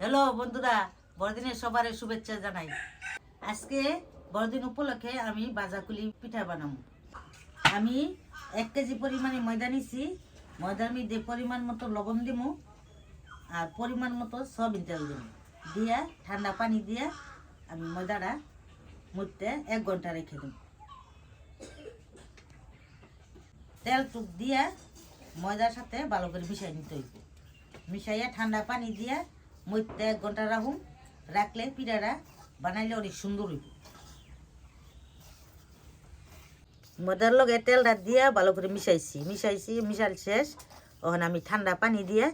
Hello বন্ধুরা, বড়দিনের সবার শুভেচ্ছা জানাই। আজকে বড়দিন উপলক্ষে আমি বাজাকুলি পিঠা বানাবো। আমি 1 কেজি পরিমাণে ময়দা নিছি। ময়দার মধ্যে পরিমাণ মতো লবণ দিব আর পরিমাণ মতো সয়াবিন তেল দিব, দিয়া ঠান্ডা পানি দিয়া আমি ময়দাটা মধ্যে 1 ঘন্টা রেখে দেব। তেল টুক দিয়া ময়দার সাথে ভালো করে মিশাই নিতে হইব। মিশাইয়া ঠান্ডা পানি দিয়া মধ্যে 1 ঘন্টা রাখলে পিঠাটা বানাইলে অনেক সুন্দর হইব। ময়দার লগে তেলটা দিয়া ভালো করে মিশাল শেষ। তখন আমি ঠান্ডা পানি দিয়া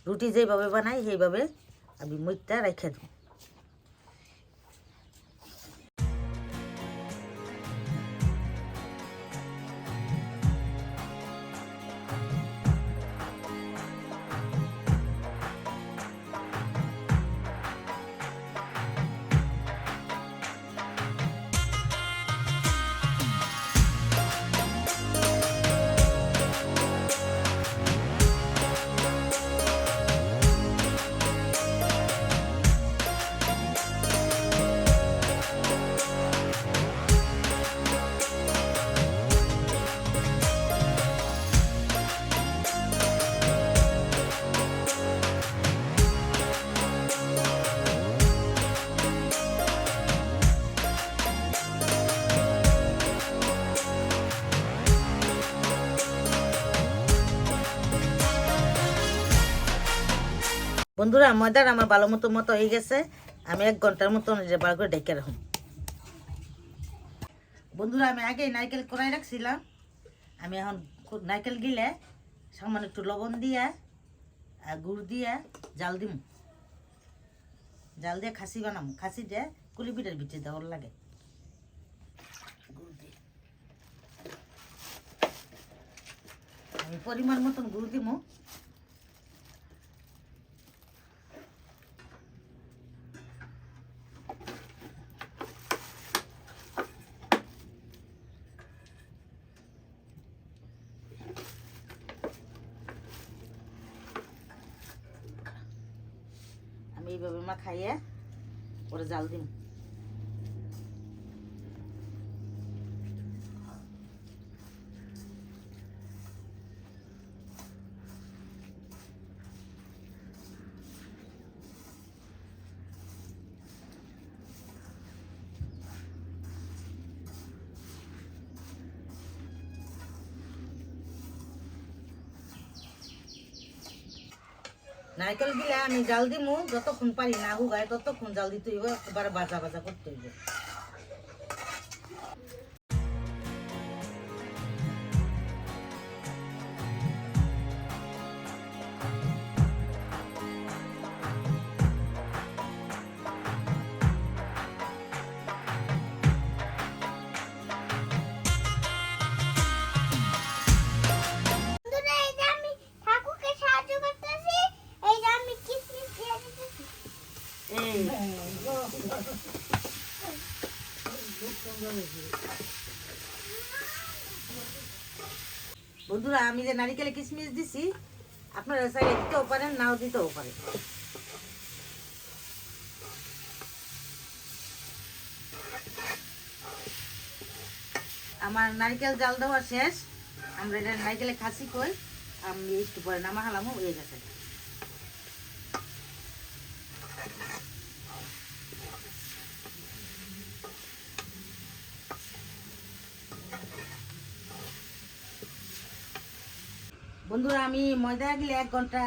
রুটি যেভাবে বানাই সেইভাবে আমি মধ্যে রেখে দেব। বন্ধুরা, ময়দাটা আমার ভালো মতো হয়ে গেছে। আমি 1 ঘন্টার মতো ভালো করে ঢেকে রাখুন। বন্ধুরা, আমি আগে নারকেল কড়াই রাখছিলাম। আমি এখন নারকেল গিলে সামান্য একটু লবণ দিয়া আর গুড় দিয়া জাল দিম। জাল দিয়ে খাসি বানাম। খাসি দিয়ে কুলি পিঠার ভিতরে দেওয়ার লাগে। আমি পরিমাণ মতন গুড় দিব। আমি এইভাবে মাখাইয়া ওরা জাল দিম। নারকেল দিলে আমি জাল দিমু, যতক্ষণ পারি না হুগায় ততক্ষণ জাল দিতে হইব। একবারে বাজা করতে হইব। বন্ধুরা, আমি যে নারিকেলে কিশমিশ দিছি, আপনারা চাইলে দিতেও পারেন, নাও দিতেও পারেন। আমার নারিকেল জাল দেওয়া শেষ। আমরা এটা নারিকেলে খাসি কই। আমি একটু পরে নামা হালামও হয়ে গেছে। বন্ধুরা, আমি ময়দা গেলে 1 ঘন্টা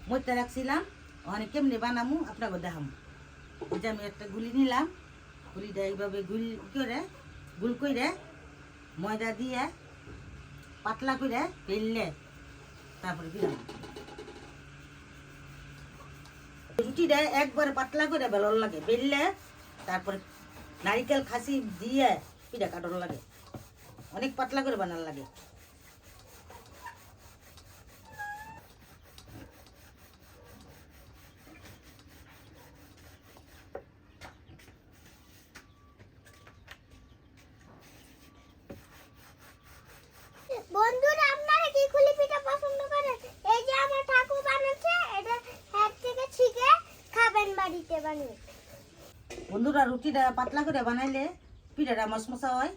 মধ্যে রাখছিলাম। ওখানে কেমনি বানামু আপনাকে দেখাম। ওই যে আমি একটা গুলি নিলাম। গুলিটা এইভাবে গুল করে ময়দা দিয়ে পাতলা করে বেললে তারপরে দিলাম। রুটিটা একবারে পাতলা করে বেলন লাগে। বেললে তারপরে নারিকেল খাসি দিয়ে পিঠা কাটার লাগে। অনেক পাতলা করে বানার লাগে। বন্ধুরা, আপনারা কি কুলি পিঠা পছন্দ করেন? এই যে আমার ঠাকুর বানাচ্ছে, এটা হাত থেকে ছিঁকে খাবেন। পিঠে বানিয়ে। বন্ধুরা, রুটিটা পাতলা করে বানাইলে পিঠাটা মশমশা হয়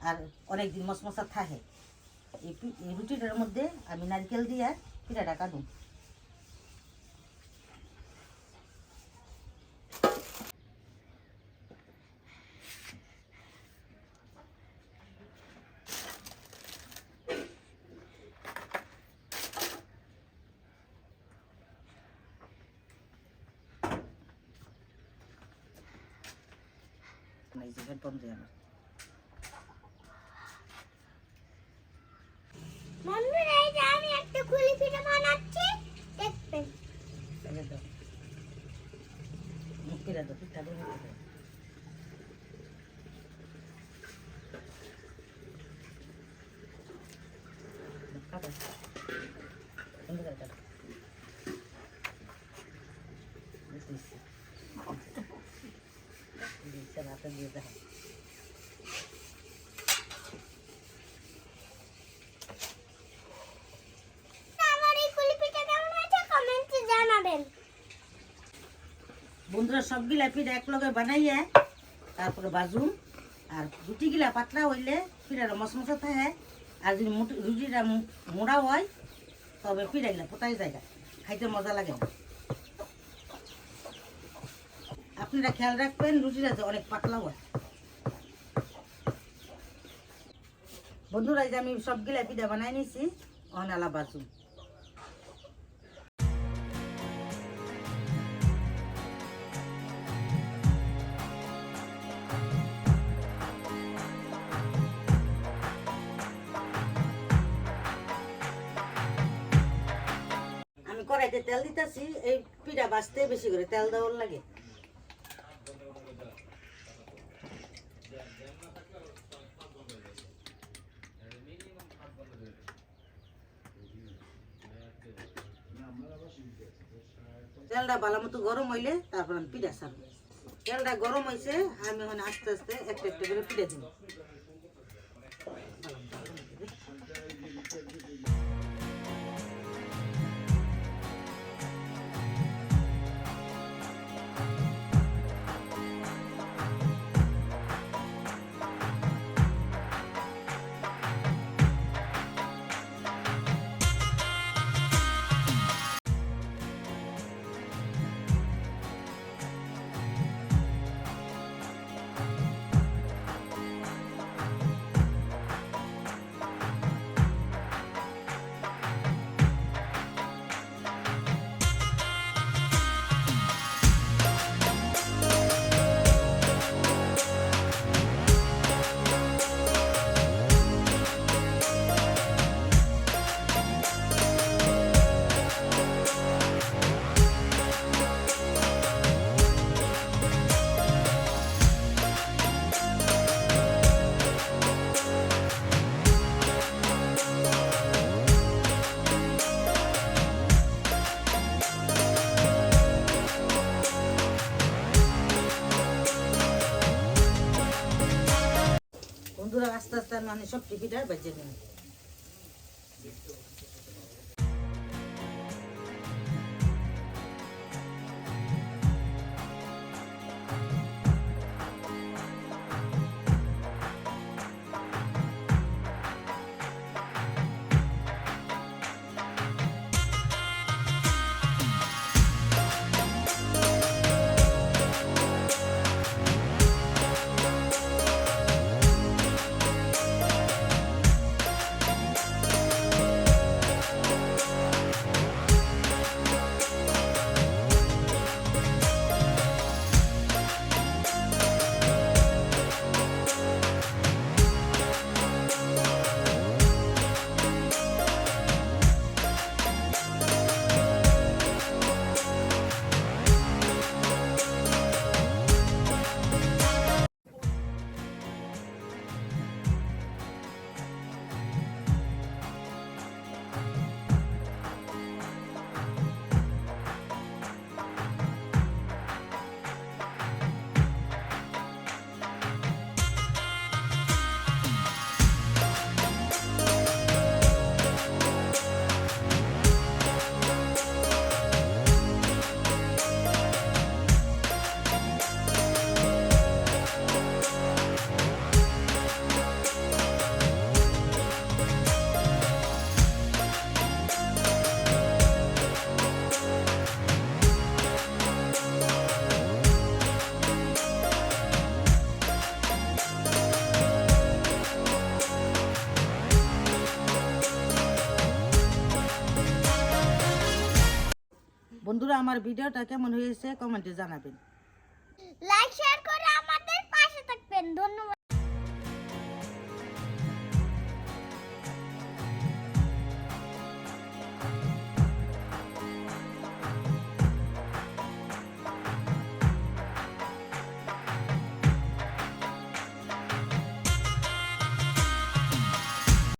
আর অনেকদিন মশমশা থাকে। এই রুটিটার মধ্যে আমি নারকেল দিয়ে পিঠাটা কাটুম। এই যে হেডফোন দিয়ে আমার বন্ধুরা, এই যে আমি একটা কুলি পিঠে বানাচ্ছি, দেখবেন। ফেলে দাও, মুখ ফিরে দাও, পিঠা দিয়ে মুখে দাও। কাটো, সুন্দর করে কাটো। দিচ্ছি। দিচ্ছে, হাতে দিয়ে দেখো। আমার এই কুলি পিঠা কেমন হয়েছে কমেন্টে জানাবেন। বন্ধুরা, সবগুলা পিঠা এক লগে বানাইয়া তারপরে বাজুম। আর রুটিগুলা পাতলা হইলে পিঠাটা মশমশা থাকে। আর যদি রুটিটা মোড়া হয় তবে পিঠাগুলা পোতাই যায়, খাইতে মজা লাগে না। আপনারা খেয়াল রাখবেন রুটিটা যে অনেক পাতলা হয়। বন্ধুরা, এই যে আমি সবগুলা পিঠা বানাই নিছি, অনালা বাজুম। আমি কড়াইতে তেল দিতেছি। এই পিঠা বাজতে বেশি করে তেল দেওয়ার লাগে। তেলটা ভালো মতো গরম হইলে তারপর আমি পিঠা ছাড়বো। তেলটা গরম হয়েছে, আমি এখন আস্তে আস্তে একটা একটা করে পিঠা দিব। বন্ধুরা, আস্তে আস্তে মানে সব পিঠা বেজে নিন। বন্ধুরা আমার ভিডিওটা কেমন হয়েছে কমেন্টে জানাবেন। লাইক শেয়ার করে আমাদের পাশে থাকবেন। ধন্যবাদ।